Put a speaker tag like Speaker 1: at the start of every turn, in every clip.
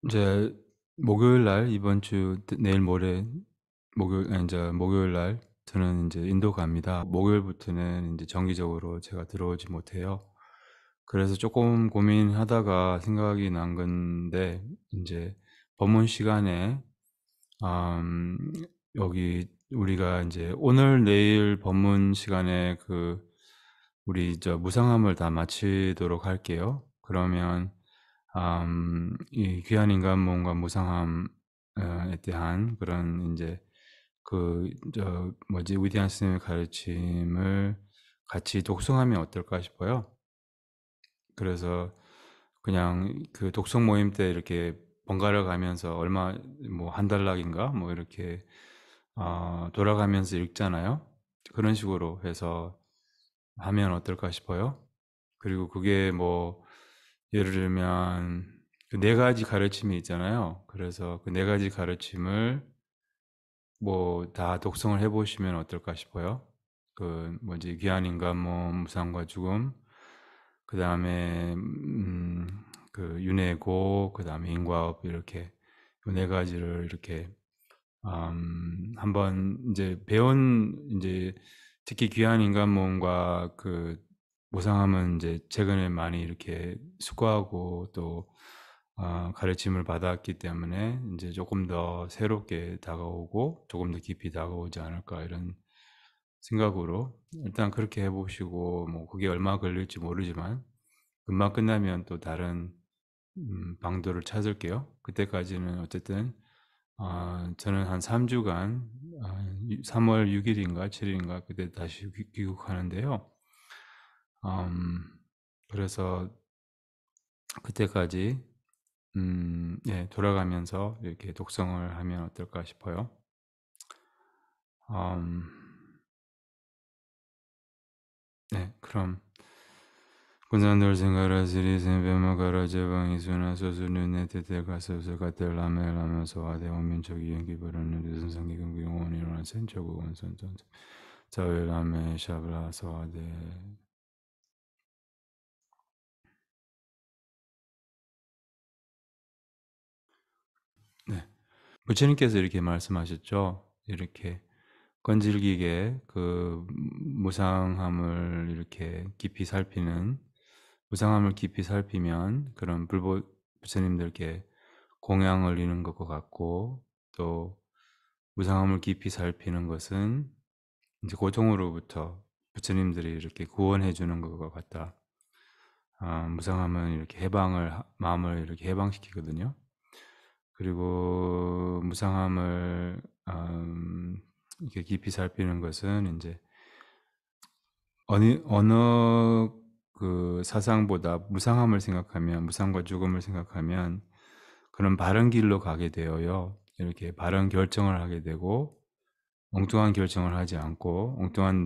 Speaker 1: 이제 목요일 날 이번 주 내일 모레 목요일 인제 목요일 날 저는 인제 인도 갑니다. 목요일부터는 인제 정기적으로 제가 들어오지 못해요. 그래서 쪼끔 고민하다가 생각이 난 건데 인제 법문 시간에 음 여기 우리가 인제 오늘 내일 법문 시간에 우리 무상함을 다 마치도록 할게요. 그러면 이 귀한 인간 모험과 무상함 에 대한 그런 인제 위대한 스님의 가르침을 같이 독송하면 어떨까 싶어요. 그래서 그냥 그 독송 모임 때 이렇게 번갈아 가면서 얼마 뭐 한 달락인가 뭐 이렇게 돌아가면서 읽잖아요. 그런 식으로 해서 하면 어떨까 싶어요. 그리고 그게 뭐 예를 들면 그 네 가지 가르침이 있잖아요. 그래서 그 네 가지 가르침을 뭐 다 독송을 해 보시면 어떨까 싶어요. 귀한 인간 몸, 무상과 죽음, 그다음에 윤회고, 그다음에 인과업, 이렇게 그 네 가지를 이렇게 한번 인제 배운, 인제 특히 귀한 인간 몸과 무상함은 인제 최근에 많이 이렇게 수고하고 또 가르침을 받았기 때문에 인제 조금 더 새롭게 다가오고 조금 더 깊이 다가오지 않을까, 이런 생각으로 일단 그렇게 해 보시고, 뭐 그게 얼마 걸릴지 모르지만 금방 끝나면 또 다른 방도를 찾을게요. 그때까지는 어쨌든 저는 한 3 주간 3월 6 일인가 7 일인가 그때 다시 귀국하는데요. 음 그래서 그때까지 예, 돌아가면서 이렇게 독성을 하면 어떨까 싶어요. 음 네, 그럼 군산돌 생가라시리 생배마가라 제방이수나 소수눈에 테테가소서 가텔라멜라면서 와대 오면적이 연기버렸는 류선성기금기공원 일어난 센초구원 선전 자웰라메 샤브라서 와대. 네. 부처님께서 이렇게 말씀하셨죠. 이렇게 건질기게 무상함을 이렇게 깊이 살피는, 무상함을 깊이 살피면 그런 부처님들께 공양을 올리는 것과 같고, 또 무상함을 깊이 살피는 것은 이제 고통으로부터 부처님들이 이렇게 구원해 주는 것과 같다. 무상함은 이렇게 마음을 이렇게 해방시키거든요. 그리고 무상함을 이렇게 깊이 살피는 것은 인제 어느 사상보다 무상함을 생각하면, 무상과 죽음을 생각하면 그런 바른 길로 가게 되어요. 이렇게 바른 결정을 하게 되고, 엉뚱한 결정을 하지 않고, 엉뚱한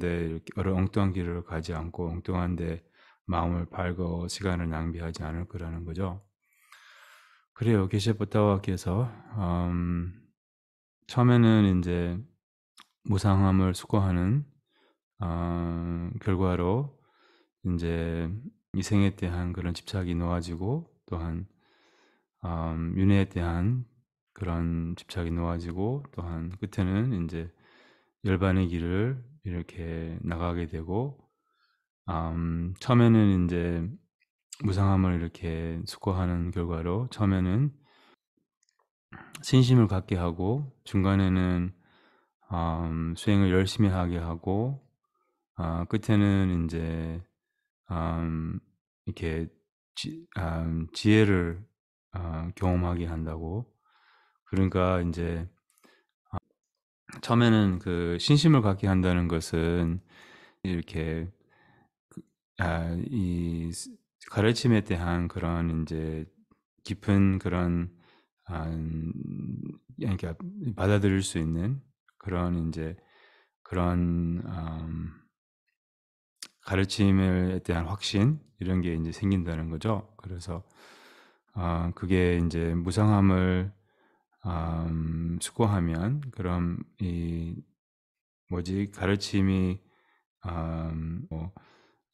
Speaker 1: 길을 가지 않고, 엉뚱한 데 마음을 팔고 시간을 낭비하지 않을 거라는 거죠. 그래요. 계시부타와께서 처음에는 인제 무상함을 수고하는 결과로 인제 이 생에 대한 그런 집착이 놓아지고, 또한 윤회에 대한 그런 집착이 놓아지고, 또한 끝에는 인제 열반의 길을 이렇게 나가게 되고, 처음에는 인제 무상함을 이렇게 수고하는 결과로 처음에는 신심을 갖게 하고, 중간에는 수행을 열심히 하게 하고, 끝에는 인제 음 이렇게 지혜를 경험하게 한다고. 그러니까 인제 처음에는 신심을 갖게 한다는 것은 이렇게 이 가르침에 대한 그런 인제 깊은 그런 음 그러니까 받아들일 수 있는 그런 인제 그런 가르침에 대한 확신, 이런 게 인제 생긴다는 거죠. 그래서 그게 인제 무상함을 수고하면, 그럼 이 가르침이 뭐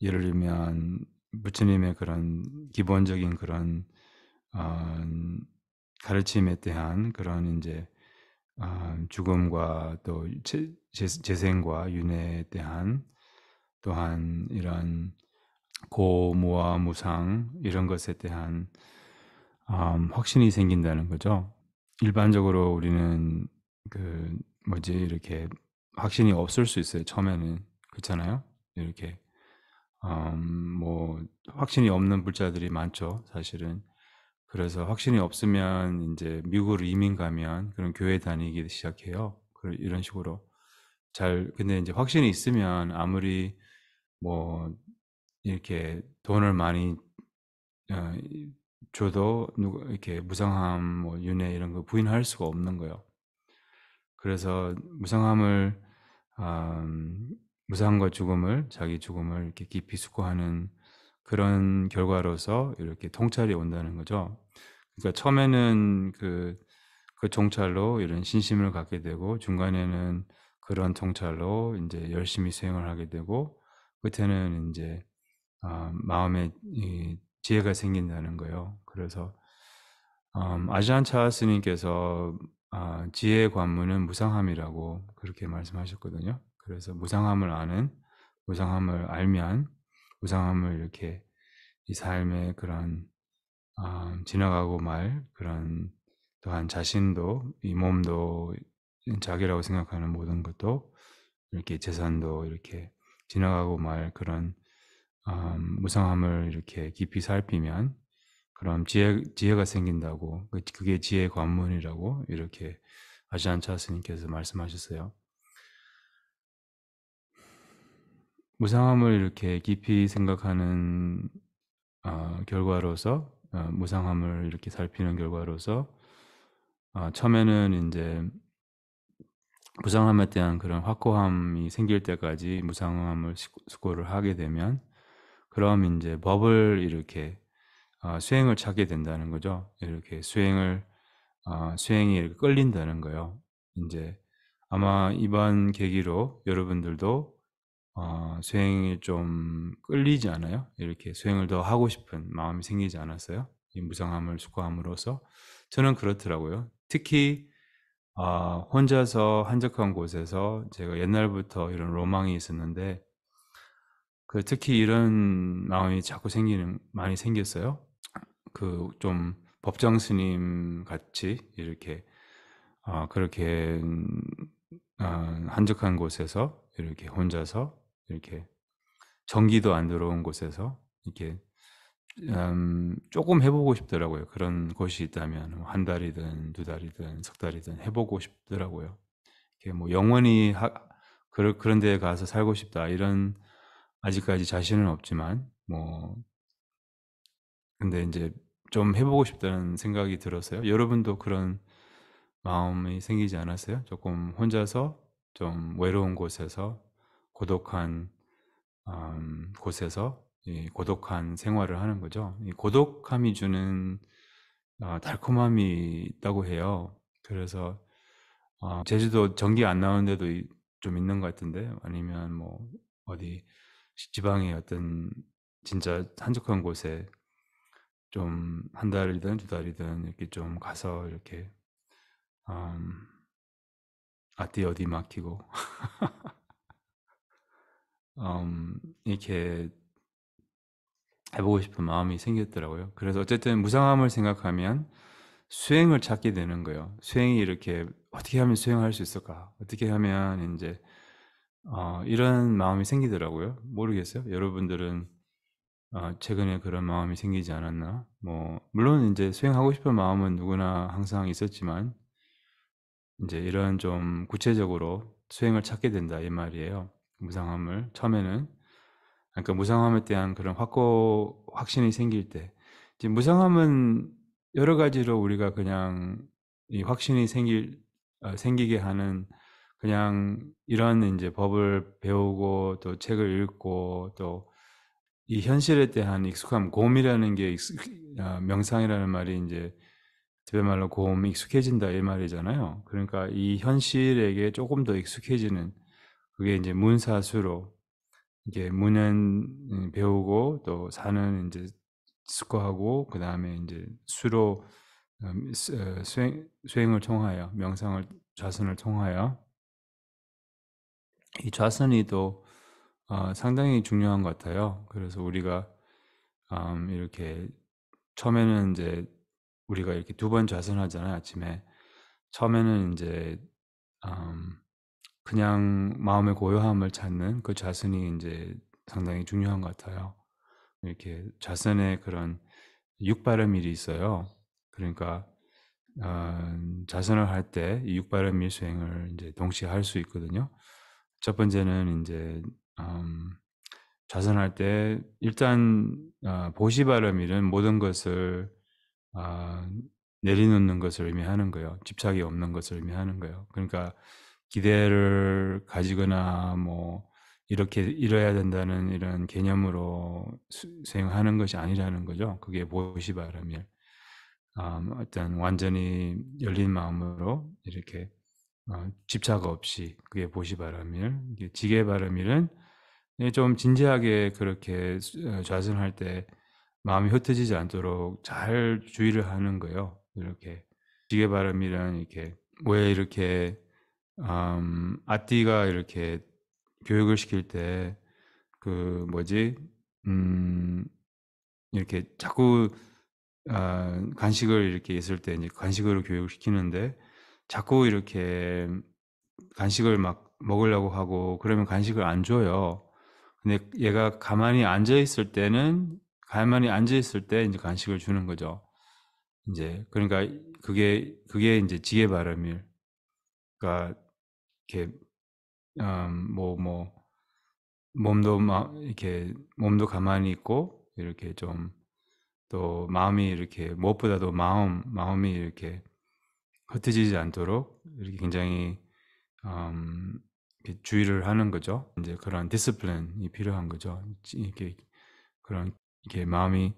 Speaker 1: 예를 들면 부처님의 그런 기본적인 그런 어 가르침에 대한 그런 이제 죽음과 또 재생과 윤회에 대한 또한 이런 고무와 무상 이런 것에 대한 확신이 생긴다는 거죠. 일반적으로 우리는 그 뭐지 이렇게 확신이 없을 수 있어요. 처음에는 그렇잖아요. 이렇게 뭐 확신이 없는 불자들이 많죠, 사실은. 그래서 확신이 없으면 이제 미국으로 이민 가면 그런 교회 다니기 시작해요. 이런 식으로 근데 이제 확신이 있으면 아무리 뭐 이렇게 돈을 많이 어, 줘도 누가 이렇게 무상함, 뭐 윤회 이런 거 부인할 수가 없는 거예요. 그래서 무상함을 무상함과 죽음을 자기 죽음을 이렇게 깊이 숙고하는 그런 결과로서 이렇게 통찰이 온다는 거죠. 그러니까 처음에는 그 통찰로 이런 신심을 갖게 되고 중간에는 그런 통찰로 이제 열심히 수행을 하게 되고 끝에는 이제 마음에 이 지혜가 생긴다는 거예요. 그래서 아지안 차스님께서 지혜의 관문은 무상함이라고 그렇게 말씀하셨거든요. 그래서 무상함을 알면, 무상함을 이렇게 이 삶의 그런 지나가고 말 그런 또한 자신도 이 몸도 자기라고 생각하는 모든 것도 이렇게 재산도 이렇게 지나가고 말 그런 무상함을 이렇게 깊이 살피면 그럼 지혜가 생긴다고 그게 지혜의 관문이라고 이렇게 아시안차 스님께서 말씀하셨어요. 무상함을 이렇게 깊이 생각하는 결과로서 무상함을 이렇게 살피는 결과로서 처음에는 이제 무상함에 대한 그런 확고함이 생길 때까지 무상함을 숙고를 하게 되면 그럼 이제 법을 이렇게 수행을 찾게 된다는 거죠. 이렇게 수행이 이렇게 끌린다는 거예요. 이제 아마 이번 계기로 여러분들도 수행이 좀 끌리지 않아요? 이렇게 수행을 더 하고 싶은 마음이 생기지 않았어요? 이 무상함을 숙고함으로써 저는 그렇더라고요. 특히 혼자서 한적한 곳에서 제가 옛날부터 이런 로망이 있었는데 특히 이런 마음이 자꾸 많이 생겼어요. 좀 법정 스님 같이 이렇게 그렇게 한적한 곳에서 이렇게 혼자서 이렇게 전기도 안 들어온 곳에서 이렇게 조금 해보고 싶더라고요. 그런 곳이 있다면 한 달이든 두 달이든 석 달이든 해보고 싶더라고요. 이렇게 뭐 영원히 그런 데에 가서 살고 싶다 이런 아직까지 자신은 없지만 뭐 근데 이제 좀 해보고 싶다는 생각이 들었어요. 여러분도 그런 마음이 생기지 않았어요? 조금 혼자서 좀 외로운 곳에서 고독한 곳에서 이 고독한 생활을 하는 거죠. 이 고독함이 주는 달콤함이 있다고 해요. 그래서 제주도 전기 안 나오는 데도 좀 있는 것 같은데 아니면 뭐 어디 지방의 어떤 진짜 한적한 곳에 좀 한 달이든 두 달이든 이렇게 좀 가서 이렇게 음, 앞뒤 어디 맡기고 이렇게 해보고 싶은 마음이 생겼더라고요. 그래서 어쨌든 무상함을 생각하면 수행을 찾게 되는 거예요. 수행이 이렇게 어떻게 하면 수행할 수 있을까? 어떻게 하면 이제 이런 마음이 생기더라고요. 모르겠어요. 여러분들은 최근에 그런 마음이 생기지 않았나? 뭐 물론 이제 수행하고 싶은 마음은 누구나 항상 있었지만 이제 이런 좀 구체적으로 수행을 찾게 된다 이 말이에요. 무상함을 처음에는 그러니까 무상함에 대한 그런 확신이 생길 때 이제 무상함은 여러 가지로 우리가 그냥 이 확신이 생기게 하는 그냥 이런 이제 법을 배우고 또 책을 읽고 또 이 현실에 대한 익숙함, 고음이라는 게 명상이라는 말이 이제 집에 말로 고음 익숙해진다 이 말이잖아요. 그러니까 이 현실에게 조금 더 익숙해지는 그게 이제 문사수로 이게 문은 배우고 또 사는 이제 숙고하고 그 다음에 이제 수로 수행을 통하여, 명상을, 좌선을 통하여, 이 좌선이 또 상당히 중요한 것 같아요. 그래서 우리가 이렇게 처음에는 이제 우리가 이렇게 2번 좌선하잖아요, 아침에. 처음에는 이제 그냥 마음의 고요함을 찾는 그 좌선이 이제 상당히 중요한 것 같아요. 이렇게 좌선에 그런 육바람일이 있어요. 그러니까 좌선을 할 때 이 육바람일 수행을 이제 동시에 할 수 있거든요. 첫 번째는 이제 좌선할 때 일단 보시바람일은 모든 것을 내려놓는 것을 의미하는 거예요. 집착이 없는 것을 의미하는 거예요. 그러니까 기대를 가지거나 뭐 이렇게 이뤄야 된다는 이런 개념으로 수행하는 것이 아니라는 거죠. 그게 보시바람일. 어떤 완전히 열린 마음으로 이렇게 집착 없이, 그게 보시바람일. 이게 지게바람일은 좀 진지하게 그렇게 좌선할 때 마음이 흩어지지 않도록 잘 주의를 하는 거예요. 이렇게 지게바람이란, 이렇게 왜 이렇게 아띠가 이렇게 교육을 시킬 때 그 뭐지 이렇게 자꾸 간식을 이렇게 있을 때 이제 간식으로 교육을 시키는데 자꾸 이렇게 간식을 막 먹으려고 하고 그러면 간식을 안 줘요. 근데 얘가 가만히 앉아 있을 때는, 가만히 앉아 있을 때 이제 간식을 주는 거죠. 이제 그러니까 그게 이제 지혜 바람일. 그러니까 이렇게 몸도 이렇게 몸도 가만히 있고 이렇게 좀, 또 마음이 이렇게 무엇보다도 마음이 이렇게 흩어지지 않도록 이렇게 굉장히 이렇게 주의를 하는 거죠. 이제 그런 디스플린이 필요한 거죠. 이렇게 그런, 이렇게 마음이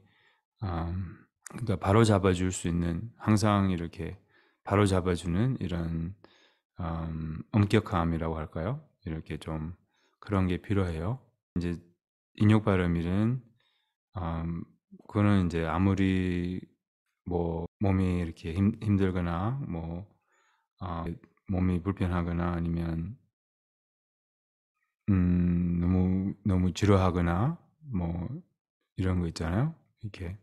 Speaker 1: 그러니까 바로 잡아줄 수 있는, 항상 이렇게 바로 잡아주는 이런 엄격함이라고 할까요? 이렇게 좀 그런 게 필요해요. 이제 인욕 발음일은 그거는 이제 아무리 뭐 몸이 이렇게 힘들거나 뭐 몸이 불편하거나 아니면 너무 지루하거나 뭐 이런 거 있잖아요. 이렇게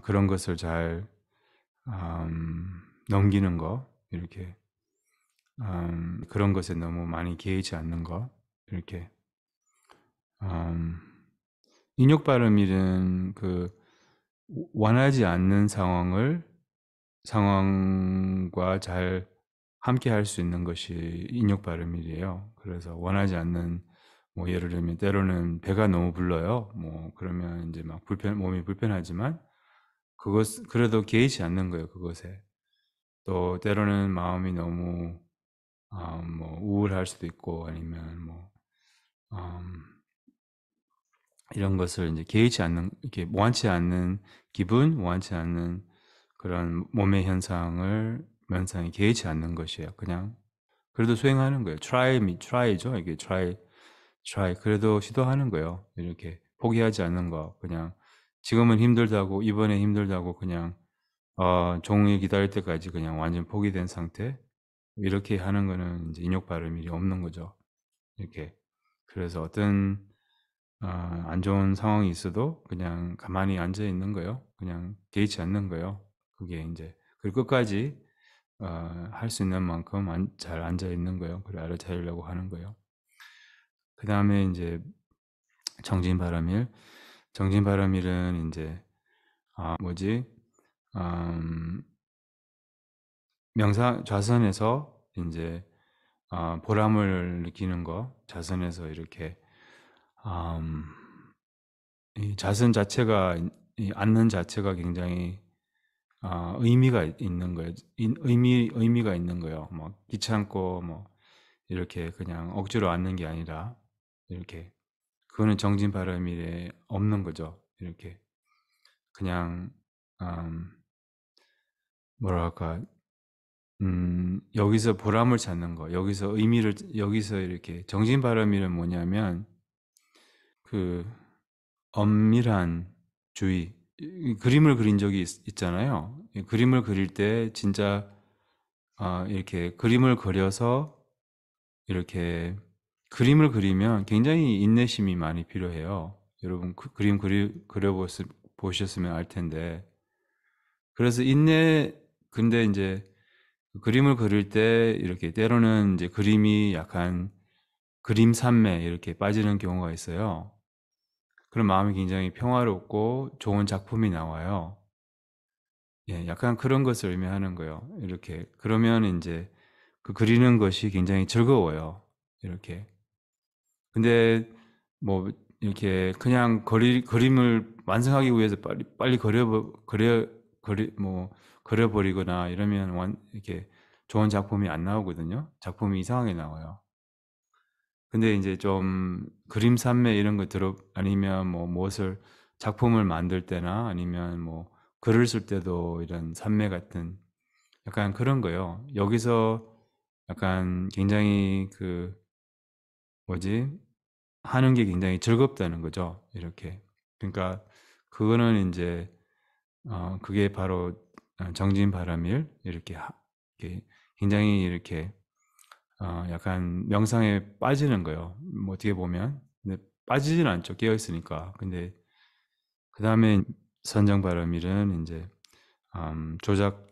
Speaker 1: 그런 것을 잘 넘기는 거, 이렇게 그런 것에 너무 많이 개의치 않는 거, 이렇게 인욕 발음일은 그 원하지 않는 상황과 잘 함께 할 수 있는 것이 인욕 발음일이에요. 그래서 원하지 않는, 뭐 예를 들면 때로는 배가 너무 불러요. 뭐 그러면 이제 막 몸이 불편하지만 그래도 개의치 않는 거예요, 그것에. 또 때로는 마음이 너무 뭐 우울할 수도 있고 아니면 뭐 이런 것을 이제 개의치 않는, 이렇게 원치 않는 기분, 원치 않는 그런 몸의 면상이 개의치 않는 것이에요. 그냥 그래도 수행하는 거예요. try죠. 이게 try. 그래도 시도하는 거예요. 이렇게 포기하지 않는 거. 그냥 지금은 힘들다고, 이번에 힘들다고 그냥 종일 기다릴 때까지 그냥 완전 포기된 상태. 이렇게 하는 거는 이제 인욕 발음이 없는 거죠. 이렇게. 그래서 어떤 안 좋은 상황이 있어도 그냥 가만히 앉아 있는 거예요. 그냥 개의치 않는 거예요. 그게 이제 그리고 끝까지 할 수 있는 만큼 잘 앉아 있는 거예요. 그래 알아차리려고 하는 거예요. 그 다음에 이제 정진바람일. 정진바람일은 이제 뭐지? 명상 좌선에서 이제 보람을 느끼는 거. 좌선에서 이렇게 이 자선 자체가, 이 앉는 자체가 굉장히 의미가 있는 거예요. 의미가 있는 거예요. 뭐 귀찮고 뭐 이렇게 그냥 억지로 앉는 게 아니라 이렇게, 그거는 정진바람일에 없는 거죠. 이렇게 그냥 뭐랄까 여기서 보람을 찾는 거, 여기서 이렇게 정진바람일은 뭐냐면 그 엄밀한 주의, 그림을 그린 적이 있잖아요. 그림을 그릴 때 진짜 이렇게 그림을 그려서 이렇게 그림을 그리면 굉장히 인내심이 많이 필요해요. 여러분 그림 그려보셨으면 알 텐데. 그래서 근데 이제 그림을 그릴 때 이렇게 때로는 이제 그림이 약간 그림 산매 이렇게 빠지는 경우가 있어요. 그럼 마음이 굉장히 평화롭고 좋은 작품이 나와요. 예, 약간 그런 것을 의미하는 거예요. 이렇게. 그러면 이제 그 그리는 것이 굉장히 즐거워요. 이렇게. 근데 뭐 이렇게 그냥 그림을 완성하기 위해서 빨리 그려버리거나 이러면 이렇게 좋은 작품이 안 나오거든요. 작품이 이상하게 나와요. 근데 이제 좀 그림 산매 이런 거 아니면 뭐 무엇을 작품을 만들 때나 아니면 뭐 글을 쓸 때도 이런 산매 같은 약간 그런 거요. 여기서 약간 굉장히 뭐지? 하는 게 굉장히 즐겁다는 거죠. 이렇게. 그러니까 그거는 이제 그게 바로 정진 바람일 이렇게 굉장히 이렇게 약간 명상에 빠지는 거예요. 뭐 어떻게 보면. 근데 빠지진 않죠. 깨어 있으니까. 근데 그 다음에 선정 바람일은 이제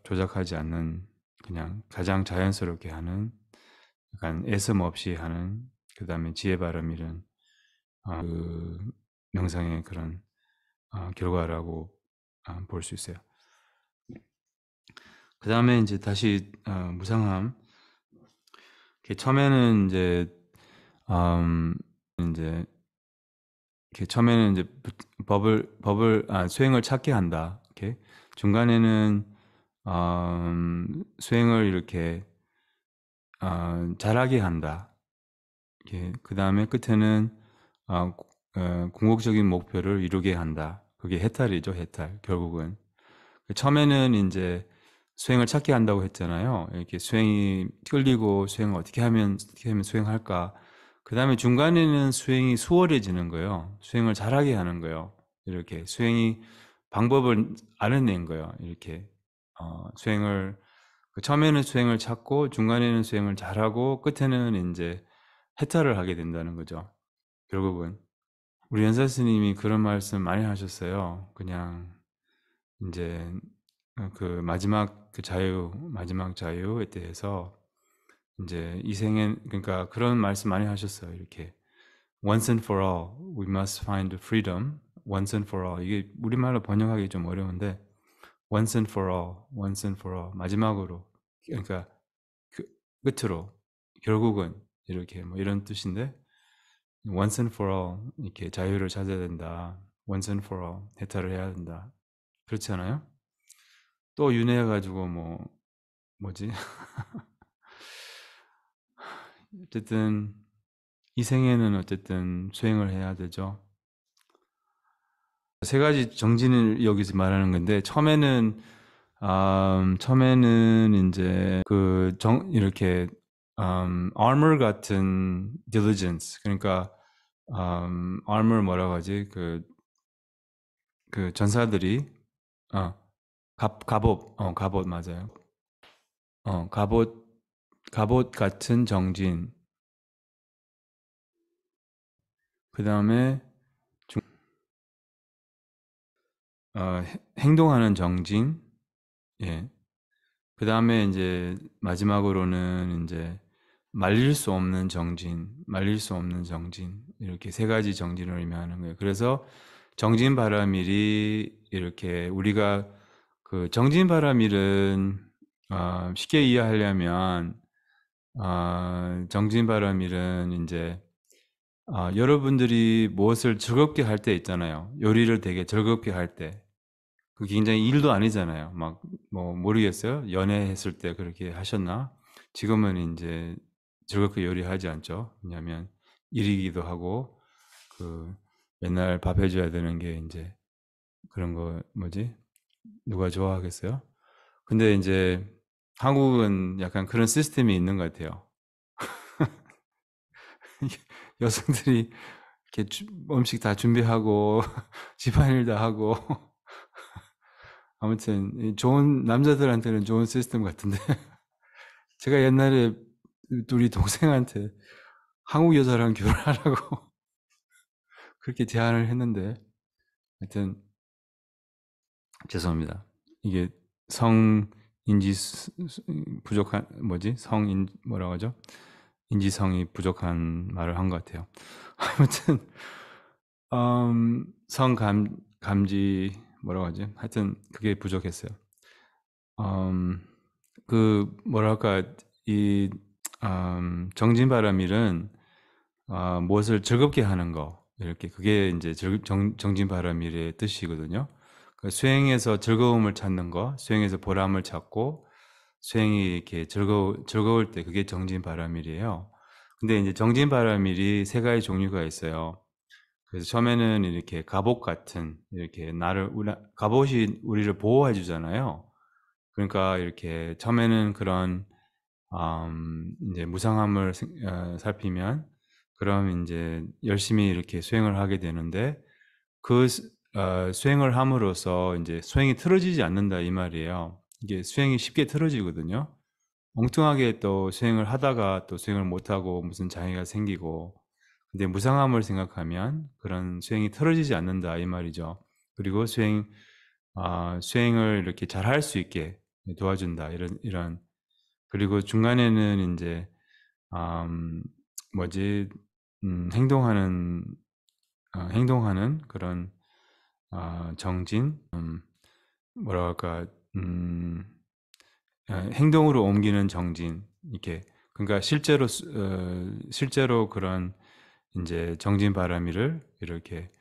Speaker 1: 조작하지 않는 그냥 가장 자연스럽게 하는 약간 애씀 없이 하는 그 다음에 지혜 바람일은 그 명상의 그런 결과라고 볼 수 있어요. 그 다음에 이제 다시 무상함. 처음에는 이제 이제 이렇게 처음에는 이제 수행을 찾게 한다. 이렇게 중간에는 수행을 이렇게 잘하게 한다. 이렇게 그 다음에 끝에는 궁극적인 목표를 이루게 한다. 그게 해탈이죠, 해탈. 결국은 처음에는 이제 수행을 찾게 한다고 했잖아요. 이렇게 수행이 끌리고 수행을 어떻게 하면 수행할까. 그 다음에 중간에는 수행이 수월해지는 거예요. 수행을 잘하게 하는 거예요. 이렇게 수행이 방법을 알아낸 거예요. 이렇게 처음에는 수행을 찾고 중간에는 수행을 잘하고 끝에는 이제 해탈을 하게 된다는 거죠. 결국은 우리 연사 스님이 그런 말씀 많이 하셨어요. 그냥 이제 마지막 자유에 대해서 이제 그러니까 그런 말씀 많이 하셨어요. 이렇게 once and for all, we must find freedom. once and for all 이게 우리말로 번역하기 좀 어려운데 once and for all, once and for all 마지막으로 그러니까 그 끝으로 결국은 이렇게 뭐 이런 뜻인데 once and for all 이렇게 자유를 찾아야 된다. once and for all 해탈을 해야 된다. 그렇지 않아요? 또 윤회해가지고 뭐지? 어쨌든 이 생에는 어쨌든 수행을 해야 되죠. 세 가지 정진을 여기서 말하는 건데 처음에는 이제 이렇게 armor 같은 diligence 그러니까 armor 뭐라고 하지? 그 전사들이 어, 갑옷 맞아요. 갑옷 같은 정진. 그 다음에 행동하는 정진. 예. 그 다음에 이제 마지막으로는 이제 말릴 수 없는 정진. 이렇게 세 가지 정진을 의미하는 거예요. 그래서 정진바라밀이 이렇게 우리가 정진바라밀은 쉽게 이해하려면 정진바라밀은 이제 여러분들이 무엇을 즐겁게 할 때 있잖아요. 요리를 되게 즐겁게 할 때. 그 굉장히 일도 아니잖아요. 뭐 모르겠어요. 연애했을 때 그렇게 하셨나? 지금은 이제 즐겁게 요리하지 않죠. 왜냐하면 일이기도 하고 맨날 밥 해줘야 되는 게 이제 그런 거 뭐지? 누가 좋아하겠어요? 근데 이제 한국은 약간 그런 시스템이 있는 것 같아요. 여성들이 이렇게 음식 다 준비하고 집안일 다 하고 아무튼 좋은 남자들한테는 좋은 시스템 같은데 제가 옛날에 우리 동생한테 한국 여자랑 결혼하라고 그렇게 제안을 했는데 하여튼 죄송합니다. 이게 성인지 부족한 뭐지? 성인 뭐라고 하죠? 인지성이 부족한 말을 한 것 같아요. 아무튼 성감 감지 뭐라고 하지? 하여튼 그게 부족했어요. 그 뭐랄까 이 정진바람일은 무엇을 즐겁게 하는 거 이렇게 그게 이제 정진바람일의 뜻이거든요. 그 수행에서 즐거움을 찾는 거, 수행에서 보람을 찾고 수행이 이렇게 즐거울 때 그게 정진바람일이에요. 근데 이제 정진바람일이 세 가지 종류가 있어요. 그래서 처음에는 이렇게 갑옷 같은 이렇게 갑옷이 우리를 보호해 주잖아요. 그러니까 이렇게 처음에는 그런 이제 무상함을 살피면 그럼 이제 열심히 이렇게 수행을 하게 되는데 그 수행을 함으로써 이제 수행이 틀어지지 않는다 이 말이에요. 이게 수행이 쉽게 틀어지거든요. 엉뚱하게 또 수행을 하다가 또 수행을 못하고 무슨 장애가 생기고 근데 무상함을 생각하면 그런 수행이 틀어지지 않는다 이 말이죠. 그리고 수행을 이렇게 잘 할 수 있게 도와준다 이런 그리고 중간에는 이제 뭐지 행동하는 행동하는 그런 정진 뭐라 할까 음, 행동으로 옮기는 정진 이렇게 그러니까 실제로 그런 이제 정진 바람이를 이렇게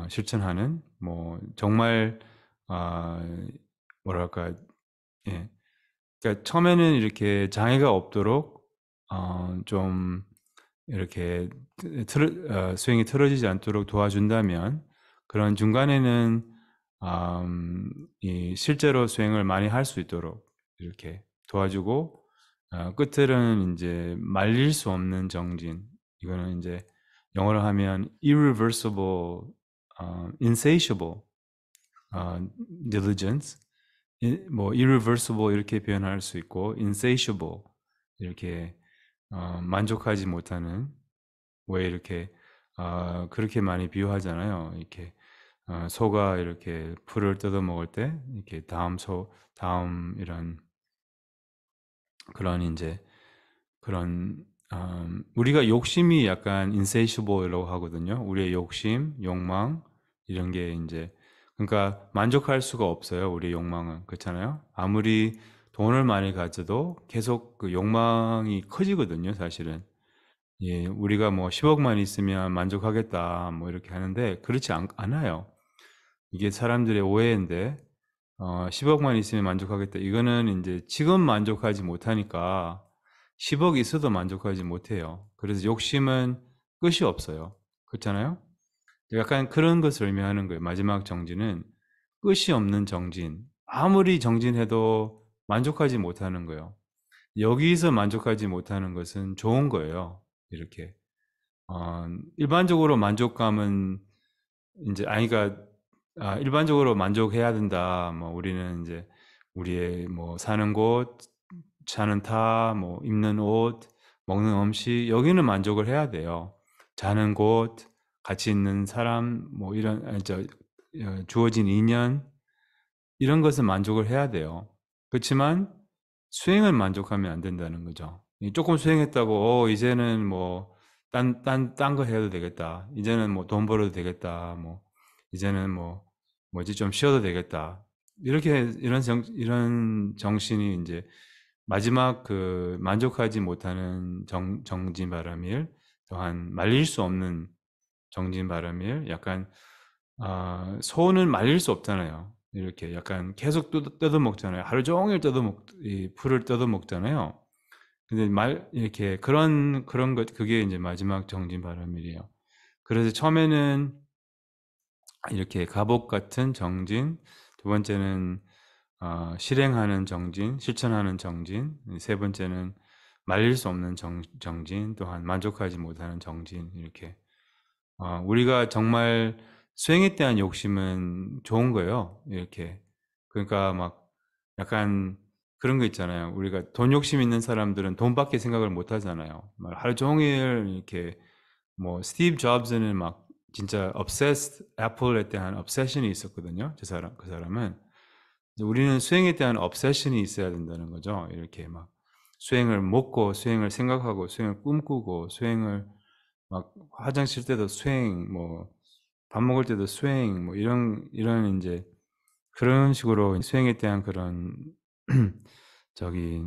Speaker 1: 실천하는 뭐 정말 아 뭐랄까 예 그러니까 처음에는 이렇게 장애가 없도록 좀 이렇게 수행이 틀어지지 않도록 도와준다면 그런 중간에는 이 실제로 수행을 많이 할 수 있도록 이렇게 도와주고 끝에는 이제 말릴 수 없는 정진 이거는 이제 영어로 하면 irreversible, insatiable diligence 뭐 irreversible 이렇게 표현할 수 있고 insatiable 이렇게 만족하지 못하는 왜 이렇게 그렇게 많이 비유하잖아요. 이렇게 소가 이렇게 풀을 뜯어 먹을 때 이렇게 다음 이런 그런 이제 그런 우리가 욕심이 약간 insatiable이라고 하거든요. 우리의 욕심, 욕망 이런 게 이제 그러니까 만족할 수가 없어요. 우리의 욕망은 그렇잖아요. 아무리 돈을 많이 가져도 계속 그 욕망이 커지거든요. 사실은 예, 우리가 뭐 10억만 있으면 만족하겠다 뭐 이렇게 하는데 그렇지 않아요. 이게 사람들의 오해인데 10억만 있으면 만족하겠다. 이거는 이제 지금 만족하지 못하니까 10억 있어도 만족하지 못해요. 그래서 욕심은 끝이 없어요. 그렇잖아요? 약간 그런 것을 의미하는 거예요. 마지막 정진은 끝이 없는 정진. 아무리 정진해도 만족하지 못하는 거예요. 여기서 만족하지 못하는 것은 좋은 거예요. 이렇게. 일반적으로 만족감은 이제 아이가 일반적으로 만족해야 된다. 뭐 우리는 이제 우리의 뭐 사는 곳, 자는 타, 뭐 입는 옷, 먹는 음식 여기는 만족을 해야 돼요. 자는 곳, 같이 있는 사람, 뭐 이런 주어진 인연 이런 것은 만족을 해야 돼요. 그렇지만 수행을 만족하면 안 된다는 거죠. 조금 수행했다고 이제는 뭐 딴 거 해도 되겠다. 이제는 뭐 돈 벌어도 되겠다. 뭐 이제는 뭐 뭐지 좀 쉬어도 되겠다. 이렇게 이런 정신이 이제 마지막 그 만족하지 못하는 정진바람일 또한 말릴 수 없는 정진바람일 약간 소는 말릴 수 없잖아요. 이렇게 약간 계속 뜯어 먹잖아요. 하루 종일 이 풀을 뜯어 먹잖아요. 근데 이렇게 그런 것, 그게 이제 마지막 정진바람일이에요. 그래서 처음에는 이렇게 갑옷 같은 정진, 두 번째는 실행하는 정진, 실천하는 정진, 세 번째는 말릴 수 없는 정진, 또한 만족하지 못하는 정진, 이렇게. 우리가 정말 수행에 대한 욕심은 좋은 거예요. 이렇게. 그러니까 막 약간 그런 거 있잖아요. 우리가 돈 욕심 있는 사람들은 돈밖에 생각을 못 하잖아요. 막 하루 종일 이렇게 뭐 스티브 잡스는 막 진짜 obsessed 애플에 대한 obsession이 있었거든요. 그 사람은. 이제 우리는 수행에 대한 obsession이 있어야 된다는 거죠. 이렇게 막 수행을 먹고 수행을 생각하고 수행을 꿈꾸고 수행을 막 화장실 때도 수행 뭐 밥 먹을 때도 수행 뭐 이런 인제 그런 식으로 수행에 대한 그런 저기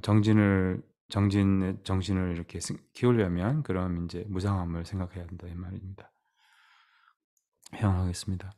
Speaker 1: 정신을 이렇게 키우려면 그럼 인제 무상함을 생각해야 된다 이 말입니다. 회원하겠습니다.